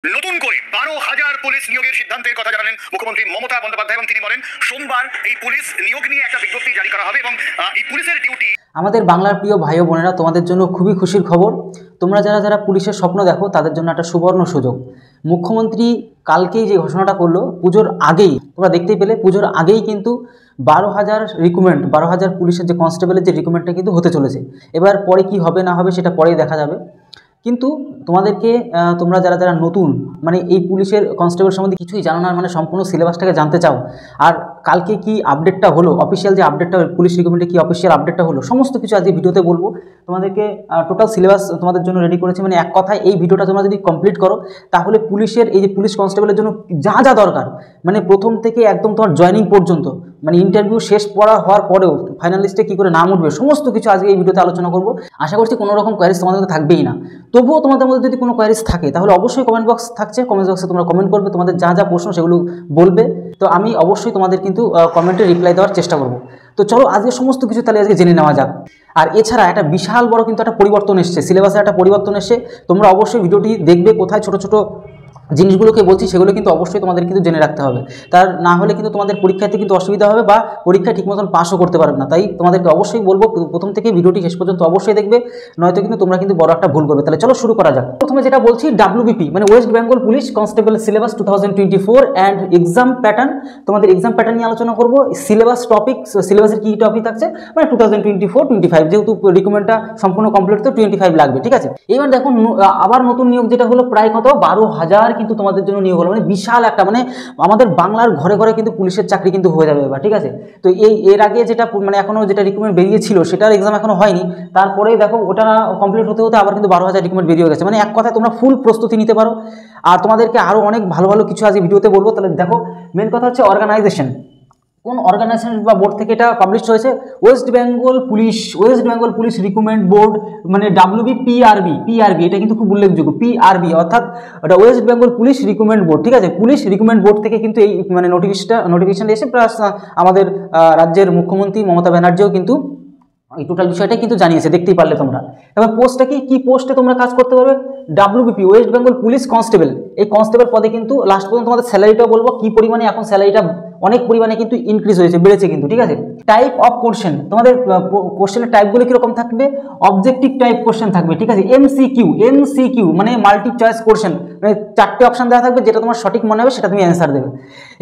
নতুন করে 12,000 পুলিশ নিয়োগের সিদ্ধান্তের কথা জানালেন মুখ্যমন্ত্রী মমতা বন্দ্যোপাধ্যায় এবং তিনি বলেন সোমবার এই পুলিশ নিয়োগ নিয়ে একটা বিজ্ঞপ্তি জারি করা হবে এবং এই পুলিশের ডিউটি। আমাদের বাংলার প্রিয় ভাই ও বোনেরা, তোমাদের জন্য খুবই খুশির খবর। তোমরা যারা যারা পুলিশের স্বপ্ন দেখো তাদের জন্য একটা সুবর্ণ সুযোগ। মুখ্যমন্ত্রী কালকেই যে ঘোষণাটা করলো, পুজোর আগেই তোমরা দেখতেই পেলে, পুজোর আগেই কিন্তু 12,000 রিক্রুটমেন্ট, 12,000 পুলিশের যে কনস্টেবলের যে রিক্রুটমেন্টটা কিন্তু হতে চলেছে। এবার পরে কি হবে না হবে সেটা পরেই দেখা যাবে। কিন্তু তোমাদেরকে তোমরা যারা যারা নতুন, মানে এই পুলিশের কনস্টেবল সম্বন্ধে কিছুই জানো না, মানে সম্পূর্ণ সিলেবাসটাকে জানতে চাও, আর কালকে কি আপডেটটা হলো, অফিসিয়াল যে আপডেটটা পুলিশ রিক্রুটমেন্টে কি অফিসিয়াল আপডেটটা হলো, সমস্ত কিছু আজকে ভিডিওতে বলবো। তোমাদেরকে টোটাল সিলেবাস তোমাদের জন্য রেডি করেছি। মানে এক কথায় এই ভিডিওটা তোমরা যদি কমপ্লিট করো তাহলে পুলিশের এই যে পুলিশ কনস্টেবলের জন্য যা যা দরকার, মানে প্রথম থেকে একদম তোমার জয়েনিং পর্যন্ত, মানে ইন্টারভিউ শেষ পড়া হওয়ার পরেও ফাইনাল লিস্টে কী করে নাম উঠবে, সমস্ত কিছু আজকে এই ভিডিওতে আলোচনা করবো। আশা করছি কোনো রকম কোয়ারিজ তোমাদের মধ্যে থাকবেই না। তবুও তোমাদের মধ্যে যদি কোনো কোয়ারিজ থাকে তাহলে অবশ্যই কমেন্ট বক্স থাকছে, কমেন্ট বক্সে তোমরা কমেন্ট করবে, তোমাদের যা যা প্রশ্ন সেগুলো বলবে। তো আমি অবশ্যই তোমাদের কিন্তু কমেন্টে রিপ্লাই দেওয়ার চেষ্টা করব। তো চলো আজকে সমস্ত কিছু তাহলে আজকে জেনে নেওয়া যাক। আর এছাড়া একটা বিশাল বড় কিন্তু একটা পরিবর্তন এসছে, সিলেবাসে একটা পরিবর্তন এসছে। তোমরা অবশ্যই ভিডিওটি দেখবে, কোথায় ছোটো ছোটো জিনিসগুলোকে বলছি সেগুলো কিন্তু অবশ্যই তোমাদের কিন্তু জেনে রাখতে হবে। তার না হলে কিন্তু তোমাদের পরীক্ষাতে কিন্তু অসুবিধা হবে বা পরীক্ষা ঠিক মতন পাসও করতে পারবে না। তাই তোমাদেরকে অবশ্যই বলবো প্রথম থেকে ভিডিওটি শেষ পর্যন্ত অবশ্যই দেখবে, নয়তো কিন্তু তোমরা কিন্তু বড় একটা ভুল করবে। তাহলে চলো শুরু করা যাক। প্রথমে যেটা বলছি, WBP মানে West Bengal police constable syllabus 2024 and exam pattern. তোমাদের এক্সাম প্যাটার্ন নিয়ে আলোচনা করবো। সিলেবাস টপিক, সিলেবাসের কী টপিক থাকছে, মানে 2024-25, যেহেতু রিকমেন্ডটা সম্পূর্ণ কমপ্লিট তো 25 লাগবে, ঠিক আছে। এবার দেখো আবার নতুন নিয়োগ যেটা হলো, প্রায় কত 12,000 কিন্তু তোমাদের জন্য নিয়োগ হলো, মানে বিশাল একটা, মানে আমাদের বাংলার ঘরে ঘরে কিন্তু পুলিশের চাকরি কিন্তু হয়ে যাবে এবার, ঠিক আছে। তো এর আগে যেটা মানে এখনও যেটা রিক্রুটমেন্ট বেরিয়েছিল সেটার এক্সাম এখনো হয়নি, তারপরে দেখো ওটা কমপ্লিট হতে হতে আবার কিন্তু 12,000 রিক্রুটমেন্ট বেরিয়ে গেছে। মানে এক কথায় তোমরা ফুল প্রস্তুতি নিতে পারো। আর তোমাদেরকে আরও অনেক ভালো ভালো কিছু আজ ভিডিওতে বলবো। তাহলে দেখো, মেন কথা হচ্ছে অর্গানাইজেশন, কোন অর্গানাইজেশন বা বোর্ড থেকে এটা পাবলিশ হয়েছে, West Bengal police recruitment board, মানে WBPRB, এটা কিন্তু খুব উল্লেখযোগ্য, PRB অর্থাৎ এটা West Bengal police recruitment board, ঠিক আছে। পুলিশ রিক্রুটমেন্ট বোর্ড থেকে কিন্তু এই মানে নোটিফিকেশনটা এসে, প্লাস আমাদের রাজ্যের মুখ্যমন্ত্রী মমতা ব্যানার্জিও কিন্তু এই টোটাল বিষয়টা কিন্তু জানিয়েছে, দেখতেই পারলে তোমরা। এবার পোস্টটা কি পোস্টে তোমরা কাজ করতে পারবে, WBP West Bengal police constable. এই কনস্টেবল পদে কিন্তু লাস্ট পর্যন্ত তোমাদের স্যালারিটাও বলবো কি পরিমাণে, এখন স্যালারিটা অনেক পরিমাণে কিন্তু ইনক্রিজ হয়েছে, বেড়েছে কিন্তু, ঠিক আছে। টাইপ অফ কোশ্চেন, তোমাদের কোশ্চেনের টাইপগুলো কীরকম থাকবে, অবজেক্টিভ টাইপ কোশ্চেন থাকবে, ঠিক আছে। MCQ মানে মাল্টি চয়েস কোশ্চেন, মানে 4টে অপশান দেওয়া থাকবে, যেটা তোমার সঠিক মনে হবে সেটা তুমি অ্যান্সার দেবে।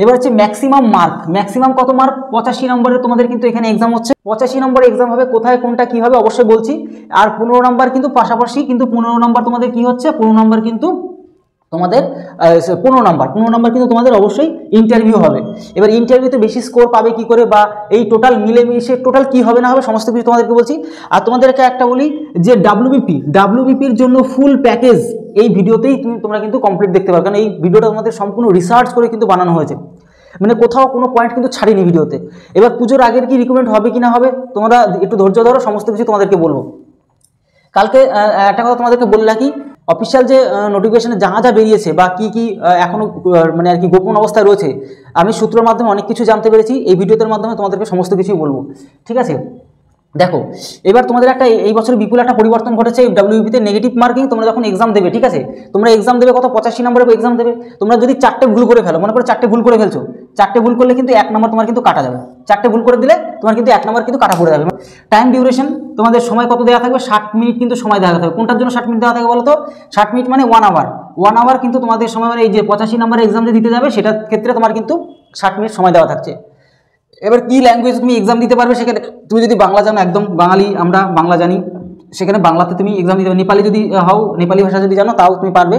এবার হচ্ছে ম্যাক্সিমাম মার্ক, ম্যাক্সিমাম কত মার্ক, 85 নম্বরের তোমাদের কিন্তু এখানে এক্সাম হচ্ছে, 85 নম্বর এক্সাম হবে। কোথায় কোনটা কী হবে অবশ্যই বলছি। আর 15 নম্বর কিন্তু পাশাপাশি কিন্তু 15 নম্বর তোমাদের কী হচ্ছে, 15 নম্বর কিন্তু তোমাদের 15 নম্বর কিন্তু তোমাদের অবশ্যই ইন্টারভিউ হবে। এবার ইন্টারভিউতে বেশি স্কোর পাবে কি করে, বা এই টোটাল মিলেমিশে টোটাল কি হবে না হবে সমস্ত কিছু তোমাদেরকে বলছি। আর তোমাদেরকে একটা বলি যে WBPর জন্য ফুল প্যাকেজ এই ভিডিওতেই তোমরা কিন্তু কমপ্লিট দেখতে পারো, কারণ এই ভিডিওটা তোমাদের সম্পূর্ণ রিসার্চ করে কিন্তু বানানো হয়েছে, মানে কোথাও কোনো পয়েন্ট কিন্তু ছাড়িনি ভিডিওতে। এবার পুজোর আগের কি রিকমেন্ড হবে কি না হবে, তোমরা একটু ধৈর্য ধরো, সমস্ত কিছু তোমাদেরকে বলবো। কালকে একটা কথা তোমাদেরকে বলে রাখি, অফিসিয়াল যে নোটিফিকেশনে যা যা বেরিয়েছে বা কি এখনও মানে আর কি গোপন অবস্থায় রয়েছে, আমি সূত্রের মাধ্যমে অনেক কিছু জানতে পেরেছি, এই ভিডিওদের মাধ্যমে তোমাদেরকে সমস্ত কিছুই বলবো, ঠিক আছে। দেখো এবার তোমাদের একটা এই বছর বিপুল একটা পরিবর্তন ঘটেছে WBPতে, নেগেটিভ মার্কিং। তোমরা যখন এক্সাম দেবে, ঠিক আছে, তোমরা এক্সাম দেবে কত, 85 নম্বরের এক্সাম দেবে। তোমরা যদি 4টে ভুল করে ফেলো, মনে করো 4টে ভুল করে ফেলছো, 4টে ভুল করলে কিন্তু 1 নম্বর তোমার কিন্তু কাটা যাবে। 4টে ভুল করে দিলে তোমার কিন্তু 1 নম্বর কিন্তু কাটা পড়ে যাবে। টাইম ডিউরেশন, তোমাদের সময় কত দেওয়া থাকবে, 60 মিনিট কিন্তু সময় দেওয়া থাকবে। কোনটার জন্য 60 মিনিট দেওয়া থাকবে বলো তো, 60 মিনিট মানে 1 আওয়ার কিন্তু তোমাদের সময়, মানে এই যে 85 নম্বরের এক্সাম যে দিতে যাবে সেটার ক্ষেত্রে তোমার কিন্তু 60 মিনিট সময় দেওয়া থাকছে। এবার কি ল্যাঙ্গুয়েজ তুমি এক্সাম দিতে পারবে, সেখানে তুমি যদি বাংলা জানো, একদম বাঙালি আমরা বাংলা জানি, সেখানে বাংলাতে তুমি এক্সাম দিতে পারবে। নেপালি যদি হও, নেপালি ভাষা যদি জানো তাও তুমি পারবে।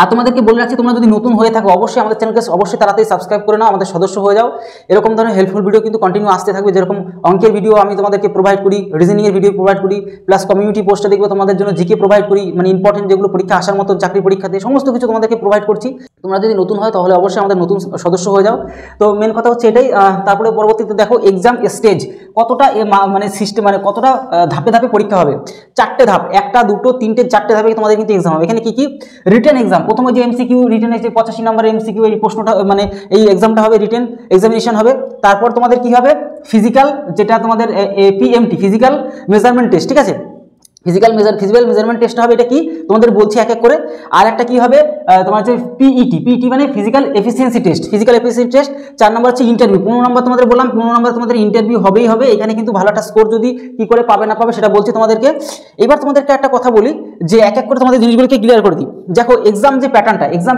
আর তোমাদেরকে বলে রাখছি, তোমরা যদি নতুন হয়ে থাকো অবশ্যই আমাদের চ্যানেলকে অবশ্যই তাড়াতাড়ি সাবস্ক্রাইব করে নাও, আমাদের সদস্য হয়ে যাও। এরকম ধরনের হেল্পফুল ভিডিও কিন্তু কন্টিনিউ আসতে থাকবে, যেরকম অঙ্কের ভিডিও আমি তোমাদেরকে প্রোভাইড করি, রিজনিংয়ের ভিডিও প্রোভাইড করি, প্লাস কমিউনিটি পোস্টে দেখবে তোমাদের জন্য জিকে প্রোভাইড করি, মানে ইম্পর্টেন্ট যেগুলো পরীক্ষা আসার মতো, চাকরি পরীক্ষাতে সমস্ত কিছু তোমাদেরকে প্রোভাইড করছি। তোমরা যদি নতুন হয় তাহলে অবশ্যই আমাদের নতুন সদস্য হয়ে যাও। তো মেন কথা হচ্ছে এটাই। তারপরে পরবর্তীতে দেখো এক্সাম স্টেজ কতটা, মানে সিস্টেম, মানে কতটা ধাপে ধাপে পরীক্ষা হবে। 4টে ধাপ, 1টা 2টো 3টে 4টে ধাপে তোমাদের কিন্তু এক্সাম হবে। এখানে কি রিটেন এক্সাম, প্রথমে যে MCQ রিটেনের যে 85 নম্বরের MCQ এই প্রশ্নটা, মানে এই এক্সামটা হবে, রিটেন এক্সামিনেশন হবে। তারপর তোমাদের কি হবে, ফিজিক্যাল, যেটা তোমাদের PMT ফিজিক্যাল মেজারমেন্ট টেস্ট, ঠিক আছে। ফিজিক্যাল মেজারমেন্ট টেস্ট হবে। এটা কি তোমাদের বলছি এক এক করে। আর একটা কি হবে তোমার হচ্ছে পিইটি মানে ফিজিক্যাল এফিসিয়েন্সি টেস্ট, 4 নম্বর হচ্ছে ইন্টারভিউ। 15 নম্বর তোমাদের বললাম, 15 নম্বর তোমাদের ইন্টারভিউ হবেই হবে। এখানে কিন্তু ভালো একটা স্কোর যদি কি করে পাবে না পাবে সেটা বলছি তোমাদেরকে। এবার তোমাদেরকে একটা কথা বলি যে এক এক করে তোমাদের জিনিসগুলোকে ক্লিয়ার করে দিই। দেখো এক্সাম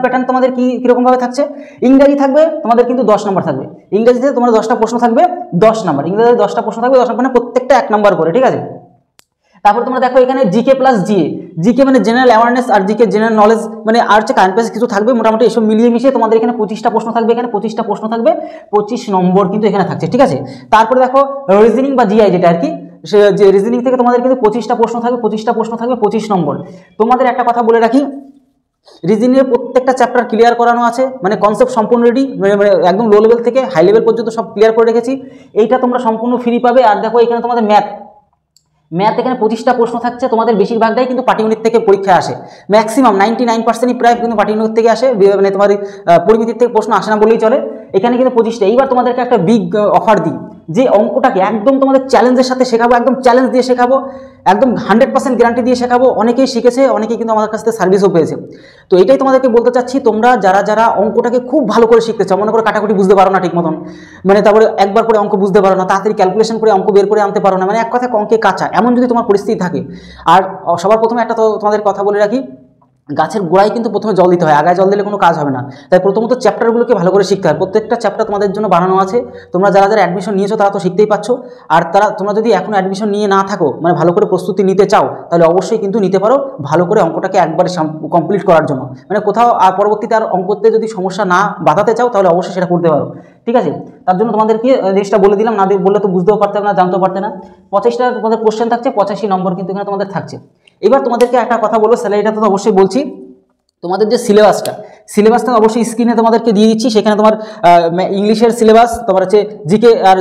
প্যাটার্ন তোমাদের কিরকম ভাবে থাকছে। ইংরাজি থাকবে তোমাদের কিন্তু 10 নম্বর থাকবে, ইংরেজিতে তোমাদের 10টা প্রশ্ন থাকবে 10 নম্বর, ইংরেজিতে 10টা প্রশ্ন থাকবে 10 নম্বর, মানে প্রত্যেকটা 1 নম্বর করে, ঠিক আছে। তারপর তোমরা দেখো এখানে জিকে প্লাস জিকে মানে জেনারেল অ্যাওয়ারনেস, আর জিকে জেনারেল নলেজ মানে আর হচ্ছে কারেন্ট অ্যাফেয়ার্স কিছু থাকবে। মোটামুটি এসব মিলিয়ে মিশিয়ে তোমাদের এখানে 25টা প্রশ্ন থাকবে, এখানে 25টা প্রশ্ন থাকবে, 25 নম্বর কিন্তু এখানে থাকছে, ঠিক আছে। তারপরে দেখো রিজনিং বা জিআই যেটা আর কি, সে যে রিজনিং থেকে তোমাদের কিন্তু 25টা প্রশ্ন থাকবে, 25 নম্বর। তোমাদের একটা কথা বলে রাখি, রিজনিংয়ের প্রত্যেকটা চ্যাপ্টার ক্লিয়ার করানো আছে, মানে কনসেপ্ট সম্পূর্ণ রেডি, মানে একদম লো লেভেল থেকে হাই লেভেল পর্যন্ত সব ক্লিয়ার করে রেখেছি। এইটা তোমরা সম্পূর্ণ ফ্রি পাবে। আর দেখো এখানে তোমাদের ম্যাথ এখানে 25টা প্রশ্ন থাকছে, তোমাদের বেশিরভাগটাই কিন্তু পাটিগণিত থেকে পরীক্ষায় আসে, ম্যাক্সিমাম 99%ই প্রায় কিন্তু পাটিগণিত থেকে আসে, মানে তোমার পরিমিতির থেকে প্রশ্ন আসে না বললেই চলে। এখানে কিন্তু 25টা। এইবার তোমাদেরকে একটা বিগ অফার দিই যে অঙ্কটাকে একদম তোমাদের চ্যালেঞ্জের সাথে শেখাবো, একদম চ্যালেঞ্জ দিয়ে শেখাবো, একদম 100% গ্যারান্টি দিয়ে শেখাবো। অনেকেই শিখেছে, অনেকেই কিন্তু আমাদের কাছ থেকে সার্ভিসও পেয়েছে। তো এটাই তোমাদেরকে বলতে চাচ্ছি, তোমরা যারা অঙ্কটাকে খুব ভালো করে শিখতে চাও, মনে করে কাটাকুটি বুঝতে পারো না ঠিক মতন, মানে তারপরে একবার করে অঙ্ক বুঝতে পারো না, তাড়াতাড়ি ক্যালকুলেশন করে অঙ্ক বের করে আনতে পারো না, মানে এক কথায় অঙ্কে কাঁচা, এমন যদি তোমার পরিস্থিতি থাকে। আর সবার প্রথমে একটা তো তোমাদের কথা বলে রাখি, গাছের গোড়ায় কিন্তু প্রথমে জল দিতে হয়, আগায় জল দিলে কোনো কাজ হবে না। তাই প্রথমত চ্যাপ্টারগুলোকে ভালো করে শিখতে হয়। প্রত্যেকটা চ্যাপ্টার তোমাদের জন্য বানানো আছে। তোমরা যারা অ্যাডমিশন নিয়েছো তারা তো শিখতেই পাচ্ছ। আর তোমরা যদি এখন অ্যাডমিশন নিয়ে না থাকো, মানে ভালো করে প্রস্তুতি নিতে চাও, তাহলে অবশ্যই কিন্তু নিতে পারো, ভালো করে অঙ্কটাকে একবারে কমপ্লিট করার জন্য। মানে কোথাও আর পরবর্তীতে আর অঙ্কতে যদি সমস্যা না বাঁধাতে চাও, তাহলে অবশ্যই সেটা করতে পারো, ঠিক আছে। তার জন্য তোমাদেরকে জিনিসটা বলে দিলাম, না বললে তো বুঝতেও পারতে না, জানতেও পারতে না। 25টা তোমাদের কোশ্চেন থাকছে, 85 নম্বর কিন্তু এখানে তোমাদের থাকছে। এবার তোমাদেরকে একটা কথা বলো, স্যালারিটা তো অবশ্যই বলছি। তোমাদের যে সিলেবাসটা অবশ্যই স্ক্রিনে তোমাদেরকে দিয়ে দিচ্ছি। সেখানে তোমার ইংলিশের সিলেবাস, তোমার হচ্ছে জিকে আর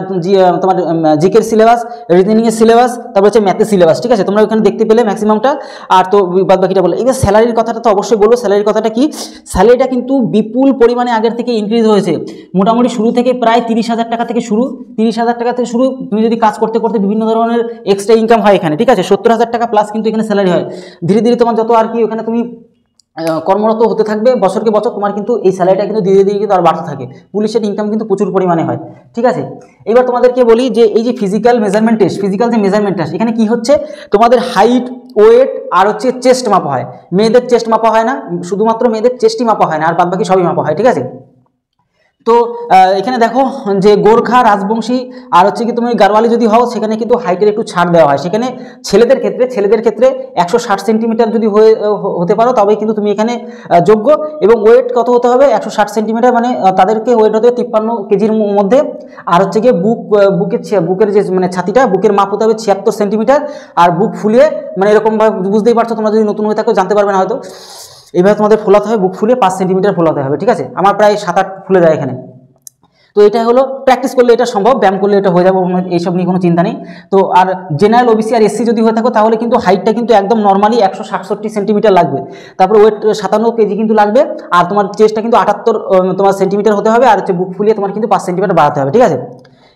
তোমার জিকের সিলেবাস, রিজনিংয়ের সিলেবাস, তারপর হচ্ছে ম্যাথের সিলেবাস, ঠিক আছে। তোমরা ওখানে দেখতে পেলে ম্যাক্সিমামটা। আর তো বাদ বাকিটা বলে। এবার স্যালারির কথাটা তো অবশ্যই বলো। স্যালারির কথাটা কি, স্যালারিটা কিন্তু বিপুল পরিমাণে আগের থেকে ইনক্রিজ হয়েছে। মোটামুটি শুরু থেকে প্রায় 30,000 টাকা থেকে শুরু, 30,000 টাকা থেকে শুরু। তুমি যদি কাজ করতে করতে বিভিন্ন ধরনের এক্সট্রা ইনকাম হয় এখানে, ঠিক আছে, 70,000 টাকা প্লাস কিন্তু এখানে স্যালারি হয়। ধীরে ধীরে তোমার যত আর কি ওখানে তুমি কর্মরত হতে থাকবে বছরকে বছর, তোমার কিন্তু এই স্যালারিটা কিন্তু ধীরে ধীরে কিন্তু আর বাড়তে থাকে। পুলিশের ইনকাম কিন্তু প্রচুর পরিমাণে হয়, ঠিক আছে। এবার তোমাদেরকে বলি যে এই যে ফিজিক্যাল যে মেজারমেন্ট টেস্ট, এখানে কি হচ্ছে, তোমাদের হাইট, ওয়েট আর হচ্ছে চেস্ট মাপা হয়। মেয়েদের চেস্ট মাপা হয় না, শুধুমাত্র মেয়েদের চেস্টই মাপা হয় না, আর বাদ বাকি সবই মাপা হয়, ঠিক আছে। তো এখানে দেখো যে গোর্খা, রাজবংশী আর হচ্ছে কি তুমি গারওয়ালি যদি হও, সেখানে কিন্তু হাইটের একটু ছাড় দেওয়া হয়। সেখানে ছেলেদের ক্ষেত্রে 160 সেন্টিমিটার যদি হতে পারো, তবেই কিন্তু তুমি এখানে যোগ্য। এবং ওয়েট কত হতে হবে, 160 সেন্টিমিটার, মানে তাদেরকে ওয়েট হতে হবে 53 কেজির মধ্যে। আর হচ্ছে গিয়ে বুকের যে মানে ছাতিটা, বুকের মাপ হতে হবে 76 সেন্টিমিটার। আর বুক ফুলিয়ে, মানে এরকমভাবে বুঝতেই পারছো, তোমরা যদি নতুন হয়ে থাকো জানতে পারবে না হয়তো, এইভাবে তোমাদের ফোলাতে হবে, বুক ফুলে 5 সেন্টিমিটার ফোলাতে হবে, ঠিক আছে। আমার প্রায় 7-8 ফুলে যায় এখানে। তো এটা হলো প্র্যাকটিস করলে এটা সম্ভব, ব্যায়াম করলে এটা হয়ে যাবে, এইসব নিয়ে কোনো চিন্তা নেই। তো আর জেনারেল, ওবিসি আর এসসি যদি হয়ে থাকো, তাহলে কিন্তু হাইটটা কিন্তু একদম নর্মালি 167 সেন্টিমিটার লাগবে। তারপর ওয়েট 57 কেজি কিন্তু লাগবে। আর তোমার চেস্টটা কিন্তু 78 তোমার সেন্টিমিটার হতে হবে। আর হচ্ছে বুক ফুলিয়ে তোমার কিন্তু 5 সেন্টিমিটার বাড়াতে হবে, ঠিক আছে।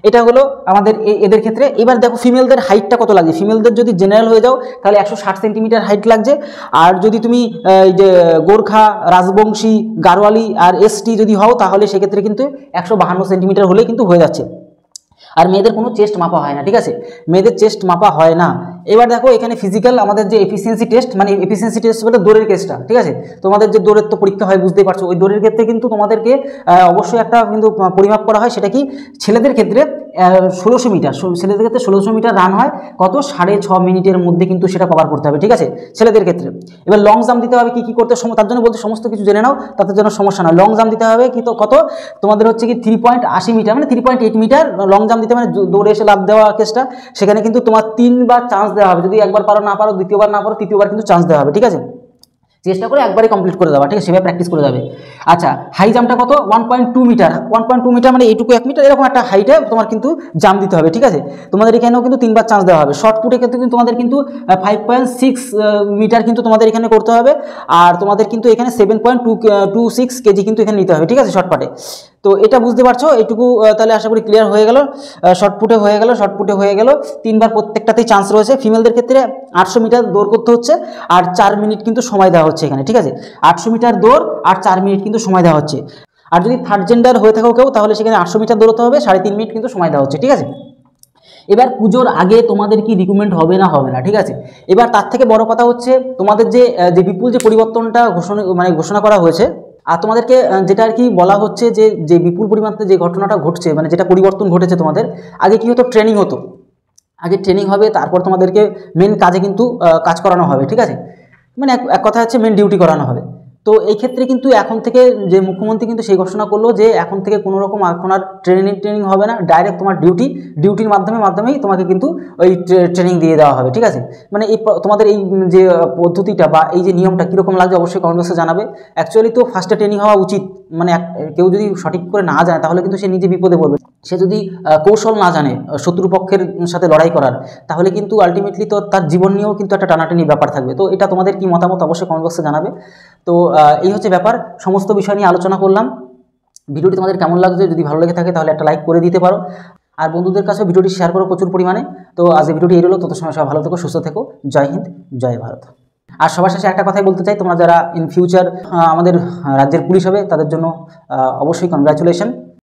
এটা হলো আমাদের এদের ক্ষেত্রে। এবার দেখো ফিমেলদের হাইটটা কত লাগছে। ফিমেলদের যদি জেনারেল হয়ে যাও, তাহলে 160 সেন্টিমিটার হাইট লাগছে। আর যদি তুমি যে গোর্খা, রাজবংশী, গারওয়ালি আর এসটি যদি হও, তাহলে সেক্ষেত্রে কিন্তু 152 সেন্টিমিটার হলে কিন্তু হয়ে যাচ্ছে। আর মেয়েদের কোনো চেস্ট মাপা হয় না, ঠিক আছে, মেয়েদের চেস্ট মাপা হয় না। এবার দেখো এখানে ফিজিক্যাল আমাদের যে এফিসিয়েন্সি টেস্ট, মানে এফিসিয়েন্সি টেস্ট বলে দৌড়ের কেসটা, ঠিক আছে। তোমাদের যে দৌড়ের তো পরীক্ষা হয় বুঝতেই পারছো, ওই দৌড়ের ক্ষেত্রে কিন্তু তোমাদেরকে অবশ্যই একটা কিন্তু পরিমাপ করা হয়। সেটা কি, ছেলেদের ক্ষেত্রে 1600 মিটার, ছেলেদের ক্ষেত্রে 1600 মিটার রান হয় কত, 6.5 মিনিটের মধ্যে কিন্তু সেটা কভার করতে হবে, ঠিক আছে, ছেলেদের ক্ষেত্রে। এবার লং জাম্প দিতে হবে কি করতে, তার জন্য বলতে সমস্ত কিছু জেনে নাও, তাদের জন্য সমস্যা না। লং জাম্প দিতে হবে কি তো কত, তোমাদের হচ্ছে কি 3.80 মিটার, মানে 3.8 মিটার লং জাম্প দিতে, মানে দৌড়ে এসে লাভ দেওয়া কেসটা। সেখানে কিন্তু তোমার 3বার চান্স দেওয়া হবে, যদি একবার পারো না পারো, দ্বিতীয়বার না পারো, তৃতীয়বার কিন্তু চান্স দেওয়া হবে, ঠিক আছে। চেষ্টা করে একবারই কমপ্লিট করে দেওয়া, ঠিক আছে, সেভাবে প্র্যাকটিস করে যাবে। আচ্ছা, হাই জাম্পটা কত, 1.2 মিটার, 1.2 মিটার মানে এইটুকু 1 মিটার, এরকম একটা হাইটে তোমার কিন্তু জাম্প দিতে হবে, ঠিক আছে। তোমাদের এখানেও কিন্তু 3বার চান্স দেওয়া হবে। শর্ট পুটে ক্ষেত্রে কিন্তু তোমাদের কিন্তু 5.6 মিটার কিন্তু তোমাদের এখানে করতে হবে। আর তোমাদের কিন্তু এখানে 7.26 কেজি কিন্তু এখানে নিতে হবে, ঠিক আছে, শর্ট পাটে। তো তো এটা বুঝতে পারছো, এইটুকু তাহলে আশা করি ক্লিয়ার হয়ে গেল। শর্টপুটে হয়ে গেল 3বার প্রত্যেকটাতেই চান্স রয়েছে। ফিমেলদের ক্ষেত্রে 800 মিটার দৌড় করতে হচ্ছে আর 4 মিনিট কিন্তু সময় দেওয়া হচ্ছে এখানে, ঠিক আছে? 800 মিটার দৌড় আর 4 মিনিট কিন্তু সময় দেওয়া হচ্ছে। আর যদি থার্ড জেন্ডার হয়ে থাকো কেউ, তাহলে সেখানে 800 মিটার দৌড়তে হবে, 3.5 মিনিট কিন্তু সময় দেওয়া হচ্ছে, ঠিক আছে? এবার পুজোর আগে তোমাদের কি রিক্রুটমেন্ট হবে না, ঠিক আছে? এবার তার থেকে বড় কথা হচ্ছে তোমাদের যে বিপুল যে পরিবর্তনটা ঘোষণা করা হয়েছে, আর তোমাদেরকে যেটা আর কি বলা হচ্ছে যে বিপুল পরিমাণে যে ঘটনাটা ঘটছে, মানে যেটা পরিবর্তন ঘটেছে তোমাদের, আগে কি হতো, ট্রেনিং হতো। আগে ট্রেনিং হবে, তারপর তোমাদেরকে মেন কাজে কিন্তু কাজ করানো হবে, ঠিক আছে? মানে এক কথা হচ্ছে মেন ডিউটি করানো হবে। তো এই ক্ষেত্রে কিন্তু এখন থেকে যে মুখ্যমন্ত্রী কিন্তু সেই ঘোষণা করলো যে এখন থেকে কোনো রকম এখন আর ট্রেনিং হবে না, ডাইরেক্ট তোমার ডিউটির মাধ্যমেই তোমাকে কিন্তু ওই ট্রেনিং দিয়ে দেওয়া হবে, ঠিক আছে? মানে এই তোমাদের এই যে পদ্ধতিটা বা এই যে নিয়মটা কীরকম লাগছে অবশ্যই কমেন্ট বক্সে জানাবে। অ্যাকচুয়ালি তো ফার্স্টে ট্রেনিং হওয়া উচিত, মানে কেউ যদি সঠিক করে না জানে তাহলে কিন্তু সে নিজে বিপদে পড়বে। সে যদি কৌশল না জানে শত্রুপক্ষের সাথে লড়াই করার, তাহলে কিন্তু আলটিমেটলি তো তার জীবন নিয়েও কিন্তু একটা টানাটানি ব্যাপার থাকবে। তো এটা তোমাদের কি মতামত অবশ্যই কমেন্ট বক্সে জানাবে। তো এই হচ্ছে ব্যাপার, সমস্ত বিষয় নিয়ে আলোচনা করলাম। ভিডিওটি তোমাদের কেমন লাগছে, যদি ভালো লেগে থাকে তাহলে একটা লাইক করে দিতে পারো, আর বন্ধুদের কাছেও ভিডিওটি শেয়ার করো প্রচুর পরিমাণে। তো আজ এই ভিডিওটি এই রইল, তত সময় সবাই ভালো থেকো, সুস্থ থেকো। জয় হিন্দ, জয় ভারত। আর সবার শেষে একটা কথাই বলতে চাই, তোমরা যারা ইন ফিউচার আমাদের রাজ্যের পুলিশ হবে তাদের জন্য অবশ্যই কনগ্রাচুলেশন।